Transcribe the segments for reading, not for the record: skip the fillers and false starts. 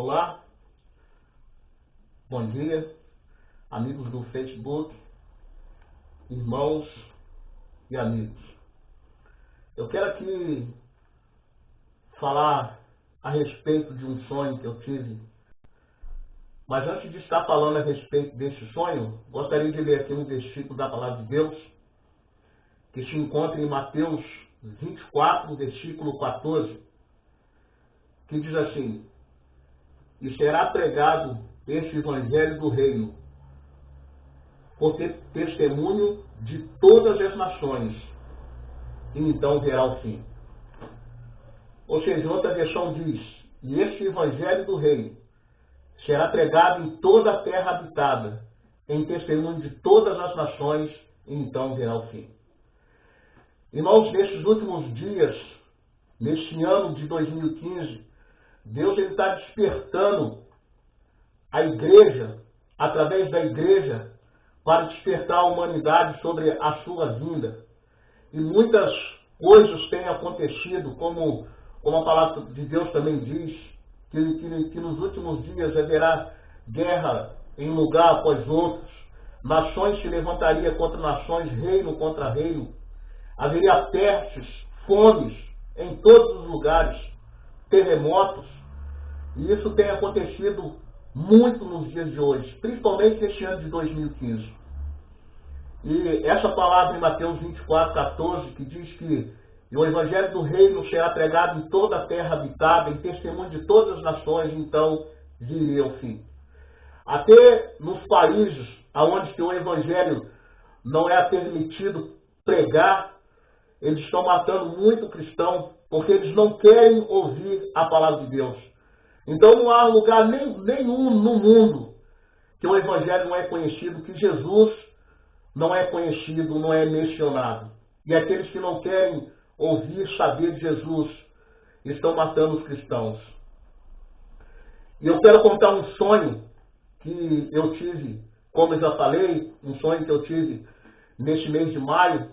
Olá, bom dia, amigos do Facebook, irmãos e amigos. Eu quero aqui falar a respeito de um sonho que eu tive. Mas antes de estar falando a respeito desse sonho, gostaria de ler aqui um versículo da Palavra de Deus, que se encontra em Mateus 24, versículo 14, que diz assim: e será pregado este Evangelho do Reino, por ter testemunho de todas as nações, e então verá o fim. Ou seja, outra versão diz: e este Evangelho do Reino será pregado em toda a terra habitada, em testemunho de todas as nações, e então verá o fim. Irmãos, nesses últimos dias, neste ano de 2015, Deus está despertando a igreja, através da igreja, para despertar a humanidade sobre a sua vinda. E muitas coisas têm acontecido, como a palavra de Deus também diz, que nos últimos dias haverá guerra em um lugar após outros, nações se levantariam contra nações, reino contra reino, haveria pestes, fomes em todos os lugares, terremotos, e isso tem acontecido muito nos dias de hoje, principalmente neste ano de 2015. E essa palavra em Mateus 24, 14, que diz que o Evangelho do Reino será pregado em toda a terra habitada, em testemunho de todas as nações, então viria o fim. Até nos países onde o Evangelho não é permitido pregar, eles estão matando muito cristão, porque eles não querem ouvir a palavra de Deus. Então não há lugar nenhum no mundo que o Evangelho não é conhecido, que Jesus não é conhecido, não é mencionado. E aqueles que não querem ouvir, saber de Jesus, estão matando os cristãos. E eu quero contar um sonho que eu tive, como eu já falei, um sonho que eu tive neste mês de maio,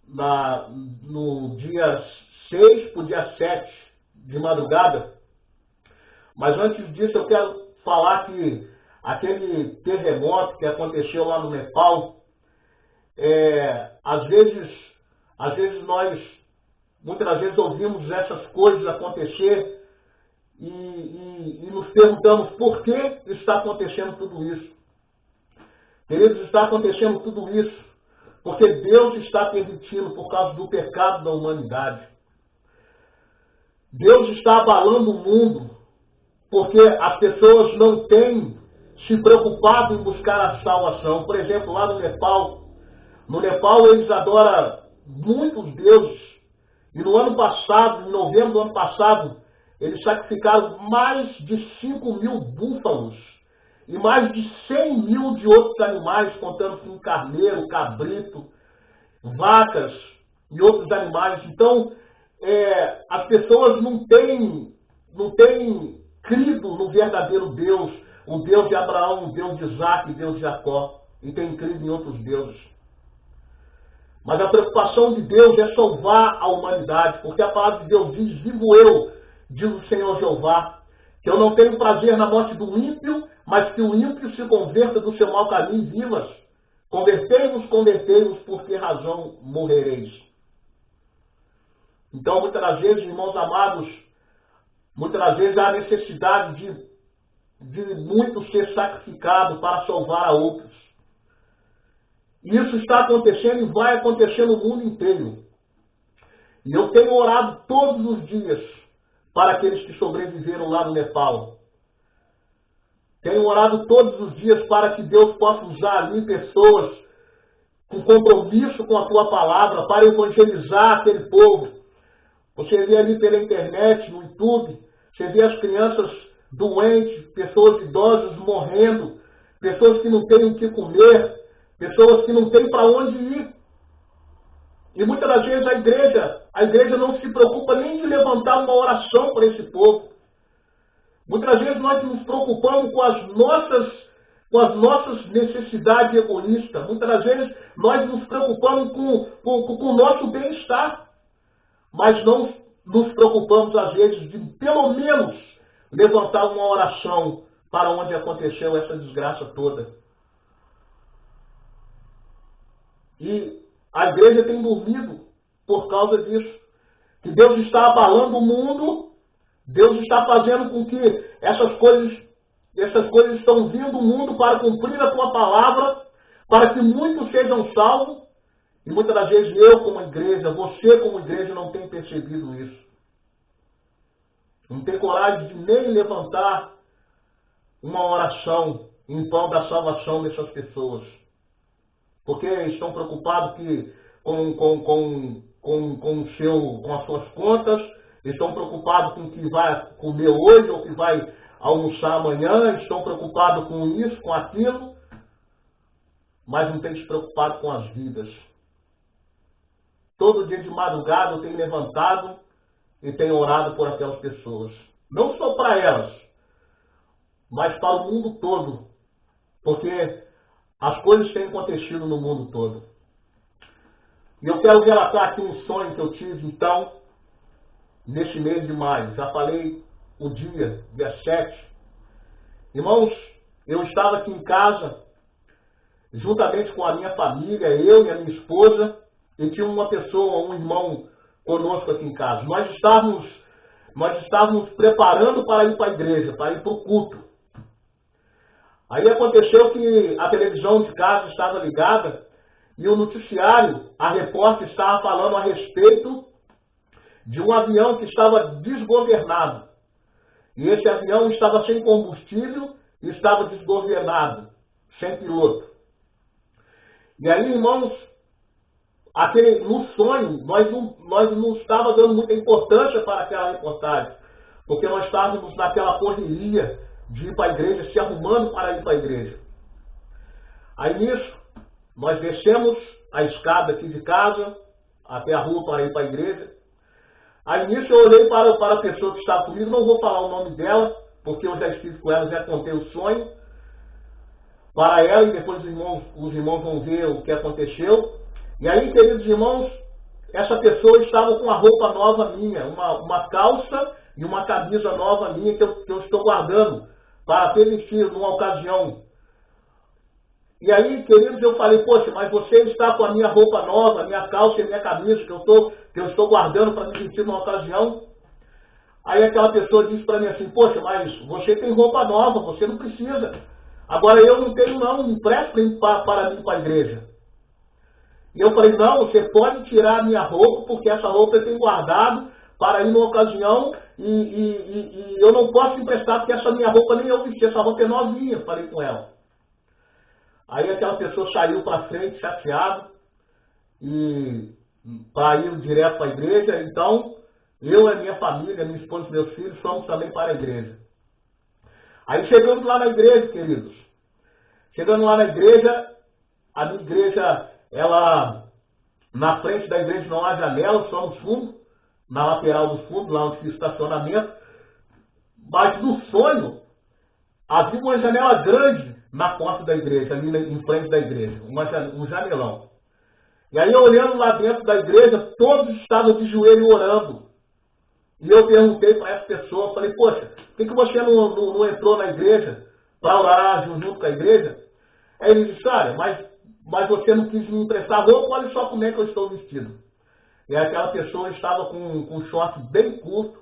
no dia 6 para o dia 7 de madrugada. Mas antes disso eu quero falar que aquele terremoto que aconteceu lá no Nepal, muitas das vezes ouvimos essas coisas acontecer e nos perguntamos por que está acontecendo tudo isso. Queridos, está acontecendo tudo isso porque Deus está permitindo por causa do pecado da humanidade. Deus está abalando o mundo porque as pessoas não têm se preocupado em buscar a salvação. Por exemplo, lá no Nepal eles adoram muitos deuses. E no ano passado, em novembro do ano passado, eles sacrificaram mais de 5.000 búfalos e mais de 100.000 de outros animais, contando com carneiro, cabrito, vacas e outros animais. Então, as pessoas não têm crido no verdadeiro Deus, o Deus de Abraão, o Deus de Isaac, o Deus de Jacó, e têm crido em outros deuses. Mas a preocupação de Deus é salvar a humanidade, porque a palavra de Deus diz: vivo eu, diz o Senhor Jeová, que eu não tenho prazer na morte do ímpio, mas que o ímpio se converta do seu mau caminho e vivas. Convertei-vos, por que razão morrereis? Então, muitas das vezes, irmãos amados, muitas das vezes há necessidade de muito ser sacrificado para salvar a outros. E isso está acontecendo e vai acontecer no mundo inteiro. E eu tenho orado todos os dias para aqueles que sobreviveram lá no Nepal. Tenho orado todos os dias para que Deus possa usar ali pessoas com compromisso com a tua palavra para evangelizar aquele povo. Você vê ali pela internet, no YouTube, você vê as crianças doentes, pessoas idosas morrendo, pessoas que não têm o que comer, pessoas que não têm para onde ir. E muitas das vezes a igreja não se preocupa nem de levantar uma oração para esse povo. Muitas das vezes nós nos preocupamos com as nossas necessidades egoístas. Muitas das vezes nós nos preocupamos com o nosso bem-estar. Mas não nos preocupamos, às vezes, de pelo menos levantar uma oração para onde aconteceu essa desgraça toda. E a igreja tem dormido por causa disso. Que Deus está abalando o mundo, Deus está fazendo com que essas coisas estão vindo ao mundo para cumprir a tua palavra, para que muitos sejam salvos. E muitas das vezes eu como igreja, você como igreja não tem percebido isso. Não tem coragem de nem levantar uma oração em prol da salvação dessas pessoas. Porque estão preocupados com as suas contas, estão preocupados com o que vai comer hoje ou o que vai almoçar amanhã, estão preocupados com isso, com aquilo, mas não têm se preocupado com as vidas. Todo dia de madrugada eu tenho levantado e tenho orado por aquelas pessoas. Não só para elas, mas para o mundo todo. Porque as coisas têm acontecido no mundo todo. E eu quero relatar aqui um sonho que eu tive, então, nesse mês de maio. Já falei o dia 7. Irmãos, eu estava aqui em casa, juntamente com a minha família, eu e a minha esposa, e tinha uma pessoa, um irmão conosco aqui em casa. Nós estávamos preparando para ir para a igreja, para ir para o culto. Aí aconteceu que a televisão de casa estava ligada e o noticiário, a repórter estava falando a respeito de um avião que estava desgovernado. E esse avião estava sem combustível e estava desgovernado, sem piloto. E aí, irmãos, no sonho, nós não estávamos dando muita importância para aquela reportagem, porque nós estávamos naquela correria de ir para a igreja, se arrumando para ir para a igreja. Aí nisso, nós descemos a escada aqui de casa, até a rua para ir para a igreja. Aí nisso eu olhei para a pessoa que estava comigo, não vou falar o nome dela, porque eu já estive com ela, já contei o sonho para ela, e depois os irmãos vão ver o que aconteceu. E aí, queridos irmãos, essa pessoa estava com uma roupa nova minha, uma calça e uma camisa nova minha que eu estou guardando para ter vestido numa ocasião. E aí, queridos, eu falei, poxa, mas você está com a minha roupa nova, a minha calça e a minha camisa que eu estou guardando para me vestir numa ocasião. Aí aquela pessoa disse para mim assim, poxa, mas você tem roupa nova, você não precisa. Agora eu não tenho não, me empresta para mim para a igreja. E eu falei, não, você pode tirar a minha roupa, porque essa roupa eu tenho guardado para ir numa ocasião e eu não posso emprestar, porque essa minha roupa nem eu vesti, essa roupa é novinha, falei com ela. Aí aquela pessoa saiu para frente, chateada, e para ir direto para a igreja. Então, eu, a minha família, minha esposa e meus filhos, fomos também para a igreja. Aí chegamos lá na igreja, queridos. Chegando lá na igreja, a minha igreja, ela, na frente da igreja não há janela, só no fundo, na lateral do fundo, lá onde fica o estacionamento. Mas no sonho, havia uma janela grande na porta da igreja, ali em frente da igreja, um janelão. E aí, olhando lá dentro da igreja, todos estavam de joelho orando. E eu perguntei para essa pessoa, falei, poxa, por que você não entrou na igreja para orar junto com a igreja? Aí ele disse, olha, mas você não quis me emprestar roupa, olha só como é que eu estou vestido. E aquela pessoa estava com um short bem curto,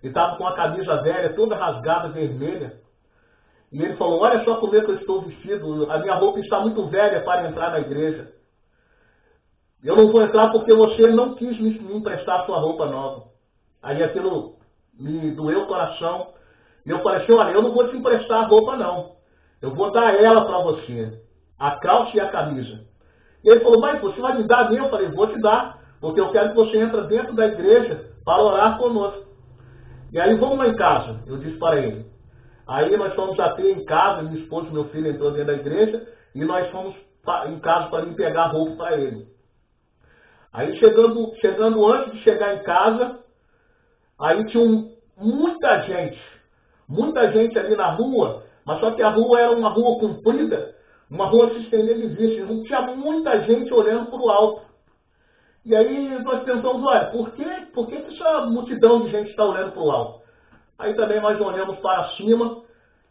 e estava com a camisa velha, toda rasgada, vermelha. E ele falou, olha só como é que eu estou vestido, a minha roupa está muito velha para entrar na igreja. Eu não vou entrar porque você não quis me emprestar a sua roupa nova. Aí aquilo me doeu o coração. E eu falei assim, olha, eu não vou te emprestar a roupa não. Eu vou dar ela para você, a calça e a camisa. E ele falou, mas você vai me dar mesmo? Eu falei, vou te dar, porque eu quero que você entre dentro da igreja para orar conosco. E aí vamos lá em casa, eu disse para ele. Aí nós fomos até em casa, minha esposa e meu filho entrou dentro da igreja, e nós fomos em casa para me pegar a roupa para ele. Aí chegando antes de chegar em casa, aí tinha muita gente ali na rua, mas só que a rua era uma rua comprida, uma rua se estender de vista, não tinha muita gente olhando para o alto. E aí nós pensamos, olha, por que essa multidão de gente está olhando para o alto? Aí também nós olhamos para cima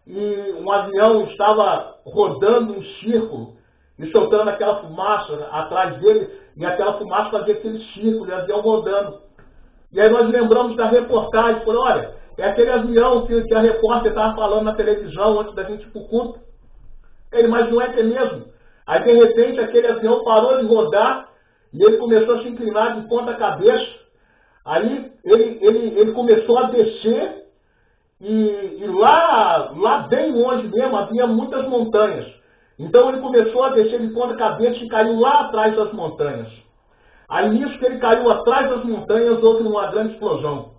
e um avião estava rodando em círculo e soltando aquela fumaça atrás dele, e aquela fumaça fazia aquele círculo, e o avião rodando. E aí nós lembramos da reportagem, falou, olha, é aquele avião que a repórter estava falando na televisão antes da gente ir para o culto. Ele, mas não é que é mesmo. Aí de repente aquele avião parou de rodar e ele começou a se inclinar de ponta cabeça. Aí ele começou a descer e lá bem longe mesmo havia muitas montanhas. Então ele começou a descer de ponta cabeça e caiu lá atrás das montanhas. Aí nisso que ele caiu atrás das montanhas, houve uma grande explosão.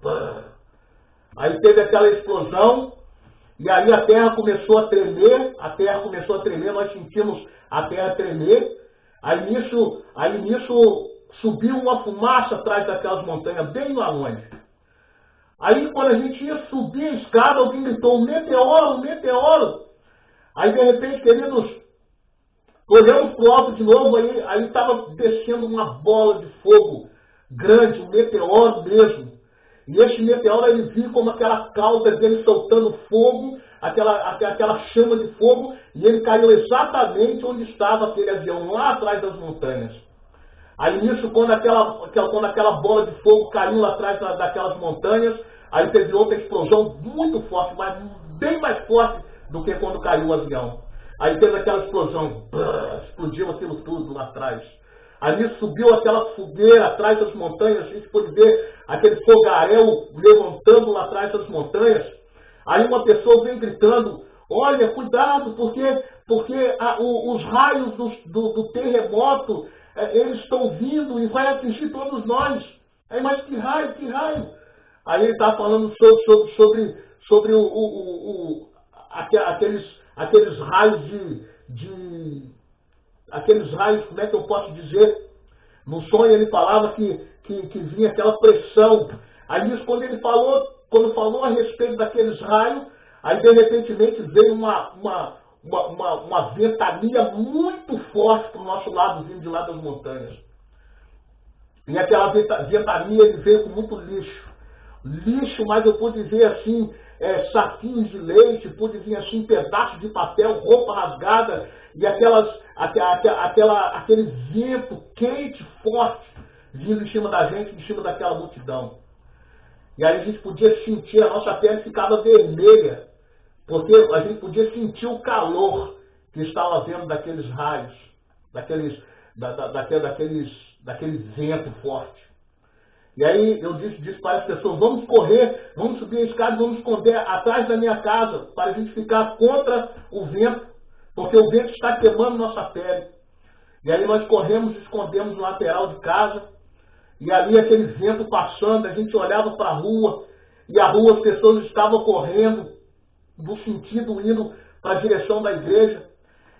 Aí teve aquela explosão, e aí a terra começou a tremer, nós sentimos a terra tremer. Aí nisso subiu uma fumaça atrás daquelas montanhas, bem lá longe. Aí quando a gente ia subir a escada, alguém gritou, um meteoro, um meteoro. Aí de repente, queridos, olhamos para o alto de novo, aí estava descendo uma bola de fogo grande, um meteoro mesmo. E esse meteoro, ele viu como aquela cauda dele soltando fogo, aquela chama de fogo, e ele caiu exatamente onde estava aquele avião, lá atrás das montanhas. Aí nisso, quando aquela bola de fogo caiu lá atrás daquelas montanhas, aí teve outra explosão muito forte, mas bem mais forte do que quando caiu o avião. Aí teve aquela explosão, explodiu aquilo tudo lá atrás. Ali subiu aquela fogueira atrás das montanhas, a gente pôde ver aquele fogaréu levantando lá atrás das montanhas. Aí uma pessoa vem gritando, olha, cuidado, porque os raios do terremoto, eles estão vindo e vai atingir todos nós. Aí, mas que raio, que raio? Aí ele está falando sobre aqueles raios aqueles raios, como é que eu posso dizer? No sonho ele falava que vinha aquela pressão. Aí isso, quando falou a respeito daqueles raios, aí de repentemente veio uma ventania muito forte para o nosso lado, vindo de lá das montanhas. E aquela ventania ele veio com muito lixo. Lixo, mas eu pude ver assim, saquinhos de leite, pude ver assim pedaços de papel, roupa rasgada, e aquele vento quente, forte, vindo em cima da gente, em cima daquela multidão. E aí a gente podia sentir, a nossa pele ficava vermelha, porque a gente podia sentir o calor que estava vendo daqueles raios, daquele vento forte. E aí eu disse para as pessoas, vamos correr, vamos subir a escada, vamos esconder atrás da minha casa, para a gente ficar contra o vento, porque o vento está queimando nossa pele. E aí nós corremos, escondemos no lateral de casa, e ali aquele vento passando, a gente olhava para a rua, e a rua as pessoas estavam correndo, no sentido indo para a direção da igreja.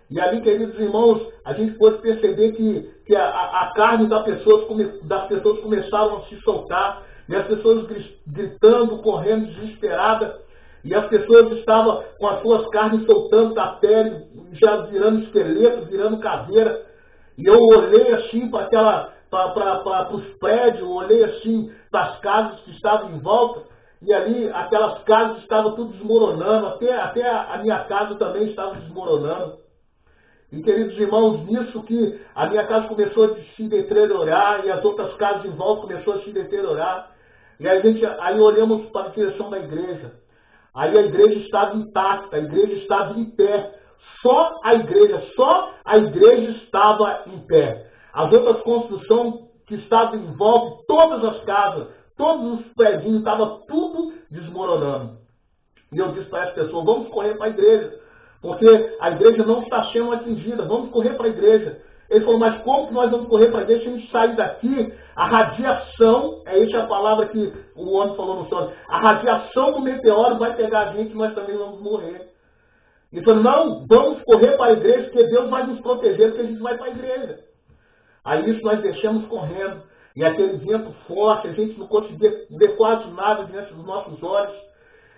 E ali, queridos irmãos, a gente pôde perceber que a carne das pessoas começaram a se soltar, e as pessoas gritando, correndo, desesperadas, e as pessoas estavam com as suas carnes soltando da pele, já virando esqueleto, virando caveira. E eu olhei assim para os prédios, olhei assim para as casas que estavam em volta, e ali aquelas casas estavam tudo desmoronando, até a minha casa também estava desmoronando. E, queridos irmãos, nisso que a minha casa começou a se deteriorar e as outras casas em volta começaram a se deteriorar. E aí olhamos para a direção da igreja. Aí a igreja estava intacta, a igreja estava em pé. Só a igreja estava em pé. As outras construções que estavam em volta, todas as casas, todos os prédios, estava tudo desmoronando. E eu disse para as pessoas, vamos correr para a igreja. Porque a igreja não está sendo atingida, vamos correr para a igreja. Ele falou, mas como que nós vamos correr para a igreja se a gente sair daqui? A radiação, essa a palavra que o homem falou no sonho, a radiação do meteoro vai pegar a gente e nós também vamos morrer. Ele falou, não, vamos correr para a igreja, porque Deus vai nos proteger, porque a gente vai para a igreja. Aí isso nós deixamos correndo, e aquele vento forte, a gente não conseguia ver quase nada diante dos nossos olhos.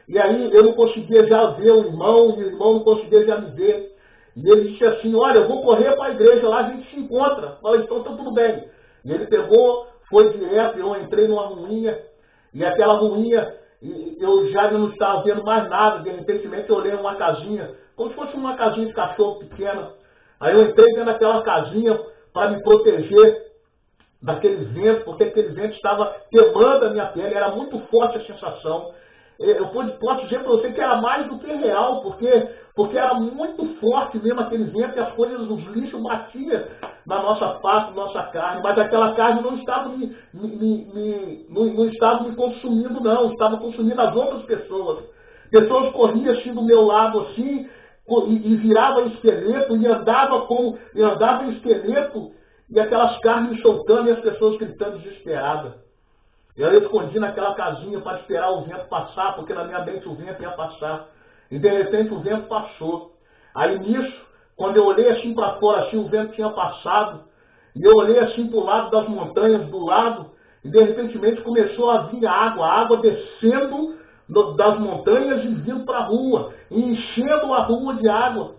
E aí eu não conseguia já ver o irmão não conseguia já me ver. E ele disse assim, olha, eu vou correr para a igreja, lá a gente se encontra. Falei, então está tudo bem. E ele pegou, foi direto, eu entrei numa ruinha, e aquela ruinha, e eu já não estava vendo mais nada. De repente eu olhei uma casinha, como se fosse uma casinha de cachorro pequena. Aí eu entrei dentro daquela casinha para me proteger daquele vento, porque aquele vento estava queimando a minha pele, era muito forte a sensação. Eu posso dizer para você que era mais do que real, porque era muito forte mesmo aquele vento e as coisas, os lixos batiam na nossa face, na nossa carne, mas aquela carne não estava não estava me consumindo, não, estava consumindo as outras pessoas. Pessoas corriam assim do meu lado assim, e virava esqueleto, e andava em esqueleto, e aquelas carnes soltando e as pessoas gritando desesperadas. E aí eu escondi naquela casinha para esperar o vento passar, porque na minha mente o vento ia passar. E de repente o vento passou. Aí nisso, quando eu olhei assim para fora, assim o vento tinha passado, e eu olhei assim para o lado das montanhas, do lado, e de repente começou a vir a água descendo das montanhas e vindo para a rua, e enchendo a rua de água.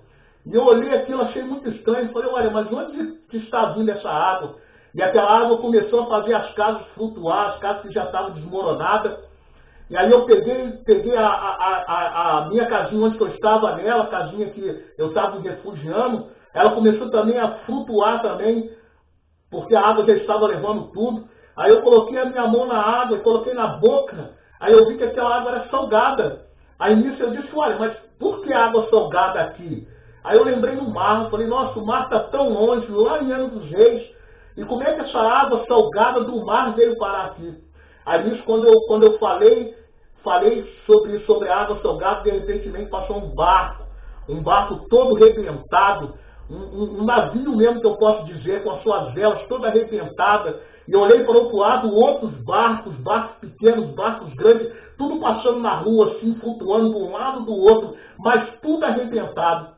E eu olhei aquilo, achei muito estranho, falei, olha, mas onde que está vindo essa água? E aquela água começou a fazer as casas flutuar, as casas que já estavam desmoronadas. E aí eu peguei a minha casinha onde eu estava nela, a casinha que eu estava me refugiando, ela começou também a flutuar também, porque a água já estava levando tudo. Aí eu coloquei a minha mão na água e coloquei na boca, aí eu vi que aquela água era salgada. Aí nisso eu disse, olha, mas por que água salgada aqui? Aí eu lembrei do mar, eu falei, nossa, o mar está tão longe, lá em Angra dos Reis, e como é que essa água salgada do mar veio parar aqui? Aí nisso, quando eu falei sobre a água salgada, de repente passou um barco todo arrebentado, um navio mesmo que eu posso dizer, com as suas velas toda arrebentada, e eu olhei para o outro lado, outros barcos pequenos, barcos grandes, tudo passando na rua, assim, flutuando de um lado do outro, mas tudo arrebentado.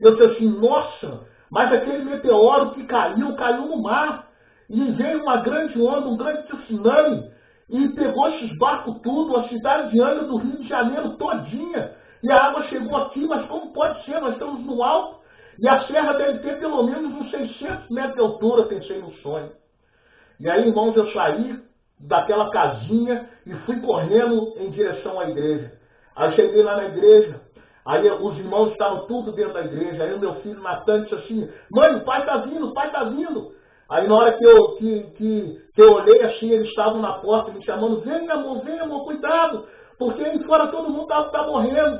Eu disse assim, nossa, mas aquele meteoro que caiu no mar, e veio uma grande onda, um grande tsunami, e pegou esses barcos tudo, a cidade de Angra do Rio de Janeiro todinha, e a água chegou aqui, mas como pode ser? Nós estamos no alto, e a serra deve ter pelo menos uns 600 metros de altura, pensei no sonho. E aí, irmãos, eu saí daquela casinha e fui correndo em direção à igreja. Aí cheguei lá na igreja, aí os irmãos estavam tudo dentro da igreja, aí o meu filho Natan disse assim, mãe, o pai está vindo, o pai está vindo. Aí na hora que eu olhei assim, eles estavam na porta me chamando, vem amor, cuidado, porque aí fora todo mundo está morrendo.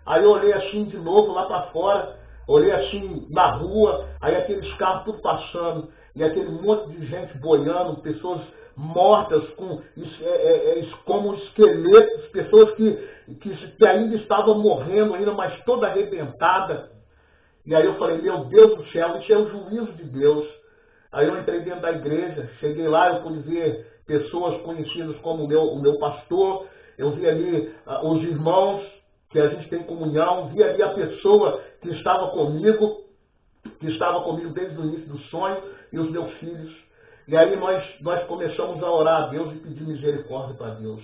Aí eu olhei assim de novo lá para fora, olhei assim na rua, aí aqueles carros tudo passando, e aquele monte de gente boiando, pessoas mortas, como esqueletos, pessoas que ainda estavam morrendo, ainda, mas toda arrebentada. E aí eu falei, meu Deus do céu, isso é o juízo de Deus. Aí eu entrei dentro da igreja, cheguei lá, eu pude ver pessoas conhecidas como o meu pastor, eu vi ali os irmãos que a gente tem comunhão, vi ali a pessoa que estava comigo desde o início do sonho, e os meus filhos. E aí nós começamos a orar a Deus e pedir misericórdia para Deus.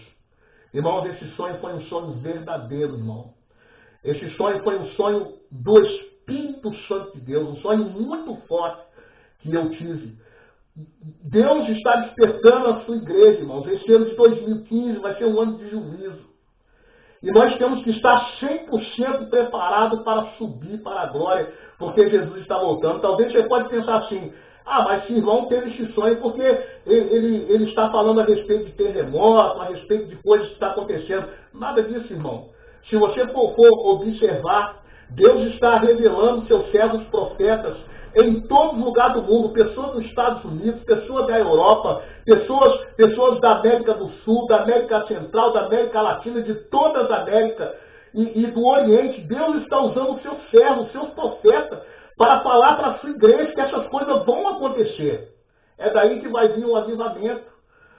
Irmãos, esse sonho foi um sonho verdadeiro, irmão. Esse sonho foi um sonho do Espírito Santo de Deus, um sonho muito forte que eu tive. Deus está despertando a sua igreja, irmãos. Esse ano de 2015 vai ser um ano de juízo. E nós temos que estar 100% preparados para subir para a glória, porque Jesus está voltando. Talvez você pode pensar assim, mas esse irmão teve esse sonho porque ele está falando a respeito de terremoto, a respeito de coisas que estão acontecendo. Nada disso, irmão. Se você for observar, Deus está revelando seus servos profetas em todo lugar do mundo, pessoas dos Estados Unidos, pessoas da Europa, pessoas da América do Sul, da América Central, da América Latina, de todas as Américas e do Oriente. Deus está usando os seus servos, os seus profetas, para falar para a sua igreja que essas coisas vão acontecer. É daí que vai vir o avivamento.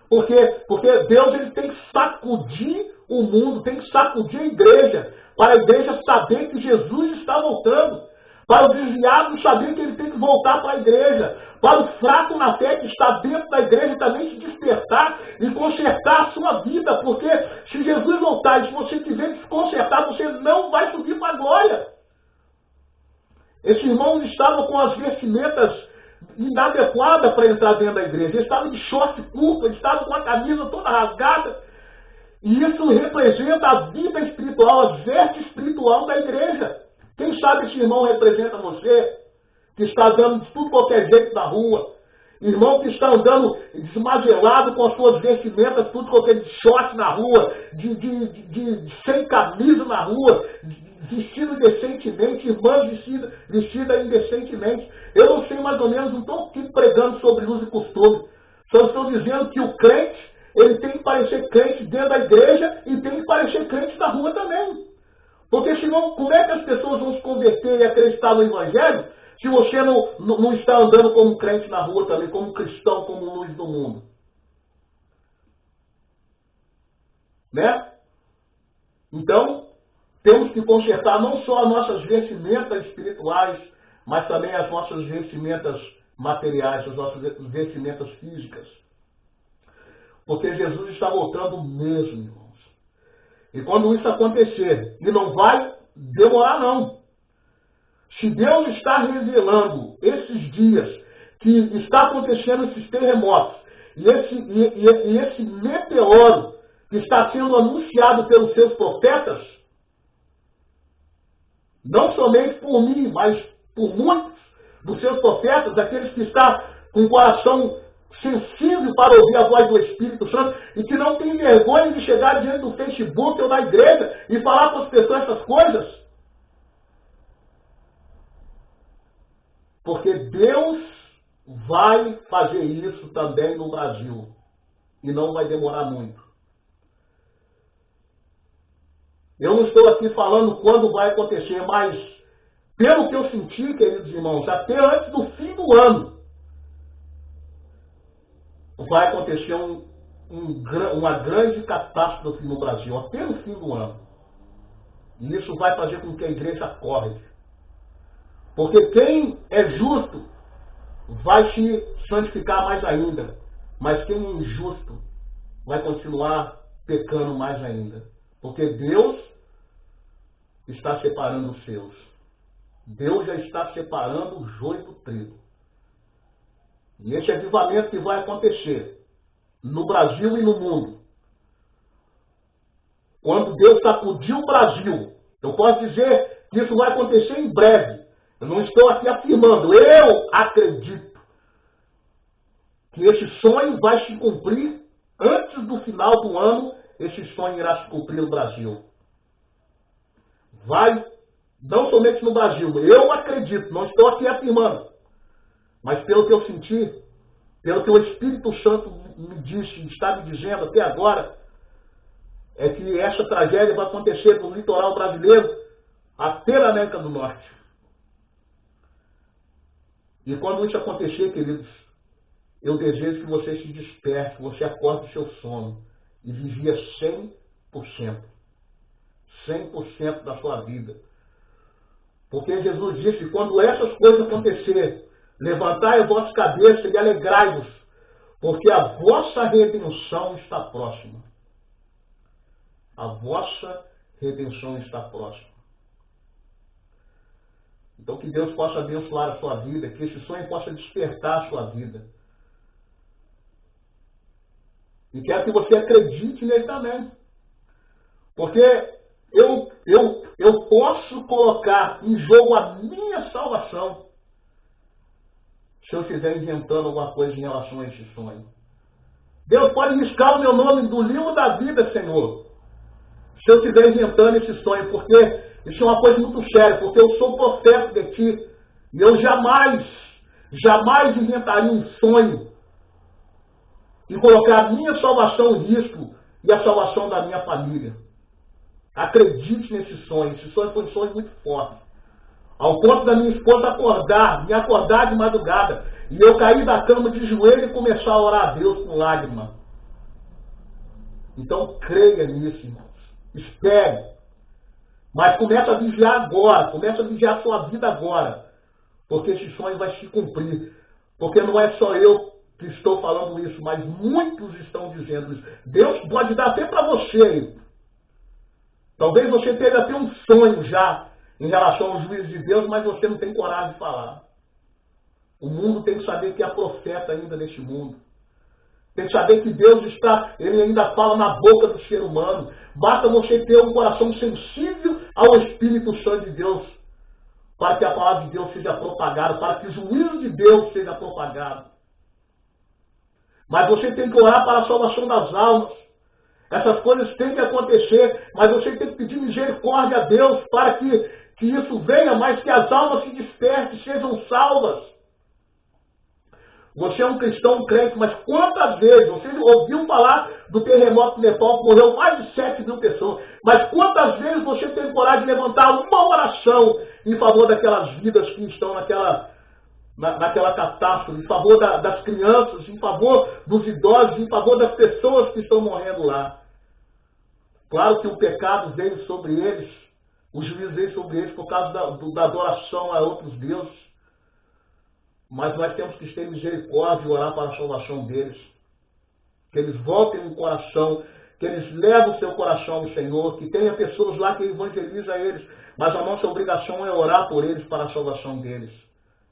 Porque Deus ele tem que sacudir o mundo, tem que sacudir a igreja, para a igreja saber que Jesus está voltando. Para o desviado saber que ele tem que voltar para a igreja. Para o fraco na fé que está dentro da igreja também se despertar e consertar a sua vida. Porque se Jesus voltar e se você quiser desconsertar, você não vai subir para a glória. Esse irmão estava com as vestimentas inadequadas para entrar dentro da igreja. Ele estava de short curto, ele estava com a camisa toda rasgada. E isso representa a vida espiritual, a veste espiritual da igreja. Quem sabe esse irmão representa você, que está andando de tudo qualquer jeito na rua. Irmão que está andando desmagelado com as suas vestimentas, tudo qualquer de short na rua, sem camisa na rua, vestido decentemente, irmãs vestida indecentemente. Eu não sei mais ou menos, não estou aqui pregando sobre uso e costume. Só estou dizendo que o crente, ele tem que parecer crente dentro da igreja e tem que parecer crente na rua também. Porque senão, como é que as pessoas vão se converter e acreditar no Evangelho se você não está andando como crente na rua também, como cristão, como luz do mundo? Né? Então, temos que consertar não só as nossas vestimentas espirituais, mas também as nossas vestimentas materiais, as nossas vestimentas físicas. Porque Jesus está voltando mesmo, irmãos. E quando isso acontecer, e não vai demorar não. Se Deus está revelando esses dias que está acontecendo esses terremotos, e esse meteoro que está sendo anunciado pelos seus profetas, não somente por mim, mas por muitos dos seus profetas, aqueles que estão com o coração sensível para ouvir a voz do Espírito Santo e que não tem vergonha de chegar diante do Facebook ou da igreja e falar com as pessoas essas coisas. Porque Deus vai fazer isso também no Brasil. E não vai demorar muito. Eu não estou aqui falando quando vai acontecer, mas pelo que eu senti, queridos irmãos, até antes do fim do ano, vai acontecer uma grande catástrofe no Brasil, até no fim do ano. E isso vai fazer com que a igreja acorde. Porque quem é justo vai se santificar mais ainda. Mas quem é injusto vai continuar pecando mais ainda. Porque Deus está separando os seus. Deus já está separando o joio do trigo. E esse avivamento que vai acontecer no Brasil e no mundo, quando Deus sacudiu o Brasil, eu posso dizer que isso vai acontecer em breve. Eu não estou aqui afirmando, eu acredito que esse sonho vai se cumprir antes do final do ano, esse sonho irá se cumprir no Brasil. Vai, não somente no Brasil, eu acredito, não estou aqui afirmando, mas pelo que eu senti, pelo que o Espírito Santo me disse, está me dizendo até agora, é que essa tragédia vai acontecer no litoral brasileiro até na América do Norte. E quando isso acontecer, queridos, eu desejo que você se desperte, que você acorde do seu sono e vivia 100%. 100% da sua vida. Porque Jesus disse que quando essas coisas acontecerem, levantai a vossa cabeça e alegrai-vos, porque a vossa redenção está próxima. A vossa redenção está próxima. Então que Deus possa abençoar a sua vida, que esse sonho possa despertar a sua vida. E quero que você acredite nele também. Porque eu posso colocar em jogo a minha salvação se eu estiver inventando alguma coisa em relação a esse sonho. Deus pode riscar o meu nome do livro da vida, Senhor, se eu estiver inventando esse sonho, porque isso é uma coisa muito séria, porque eu sou profeta de ti, e eu jamais inventaria um sonho e colocar a minha salvação em risco e a salvação da minha família. Acredite nesse sonho. Esse sonho foi um sonho muito forte. Ao ponto da minha esposa me acordar de madrugada, e eu cair da cama de joelho e começar a orar a Deus com lágrima. Então creia nisso, irmãos. Espere. Mas começa a vigiar agora. Começa a vigiar a sua vida agora. Porque esse sonho vai se cumprir. Porque não é só eu que estou falando isso, mas muitos estão dizendo isso. Deus pode dar até para você. Talvez você tenha até um sonho já em relação aos juízes de Deus, mas você não tem coragem de falar. O mundo tem que saber que há profeta ainda neste mundo. Tem que saber que Deus está, Ele ainda fala na boca do ser humano. Basta você ter um coração sensível ao Espírito Santo de Deus, para que a palavra de Deus seja propagada, para que o juízo de Deus seja propagado. Mas você tem que orar para a salvação das almas. Essas coisas têm que acontecer, mas você tem que pedir misericórdia a Deus para que isso venha, mas que as almas se despertem, sejam salvas. Você é um cristão, um crente, mas quantas vezes você ouviu falar do terremoto do Nepal, que morreu mais de 7.000 pessoas, mas quantas vezes você tem coragem de levantar uma oração em favor daquelas vidas que estão naquela catástrofe, em favor das crianças, em favor dos idosos, em favor das pessoas que estão morrendo lá? Claro que o pecado veio sobre eles, o juízo veio sobre eles por causa da adoração a outros deuses. Mas nós temos que ter misericórdia e orar para a salvação deles. Que eles voltem no coração, que eles levem o seu coração ao Senhor, que tenha pessoas lá que evangelizam eles. Mas a nossa obrigação é orar por eles para a salvação deles.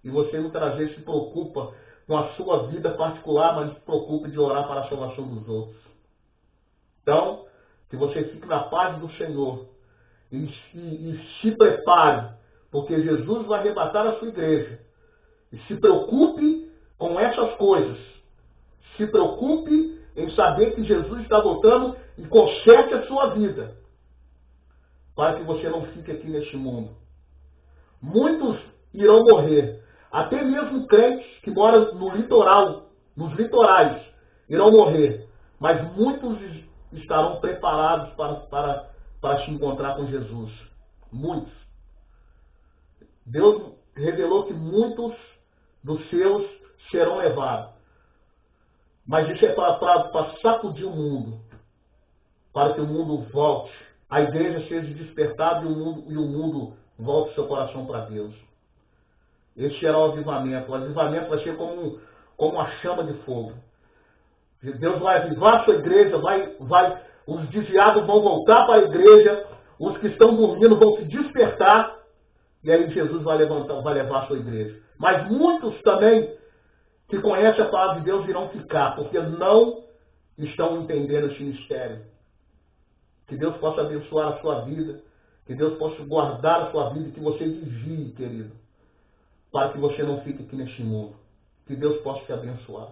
E você muitas vezes se preocupa com a sua vida particular, mas se preocupa de orar para a salvação dos outros. Então, que você fique na paz do Senhor e se prepare, porque Jesus vai arrebatar a sua igreja. E se preocupe com essas coisas. Se preocupe em saber que Jesus está voltando e conserte a sua vida, para que você não fique aqui neste mundo. Muitos irão morrer. Até mesmo crentes que moram no litoral, nos litorais, irão morrer. Mas muitos estarão preparados para se encontrar com Jesus. Muitos. Deus revelou que muitos dos seus serão levados. Mas isso é para sacudir o mundo, para que o mundo volte, a igreja seja despertada e o mundo volte seu coração para Deus. Esse será o avivamento. O avivamento vai ser como uma chama de fogo. Deus vai avivar a sua igreja, os desviados vão voltar para a igreja, os que estão dormindo vão se despertar, e aí Jesus vai levar a sua igreja. Mas muitos também que conhecem a palavra de Deus irão ficar, porque não estão entendendo esse mistério. Que Deus possa abençoar a sua vida, que Deus possa guardar a sua vida, que você vigie, querido, para que você não fique aqui neste mundo. Que Deus possa te abençoar.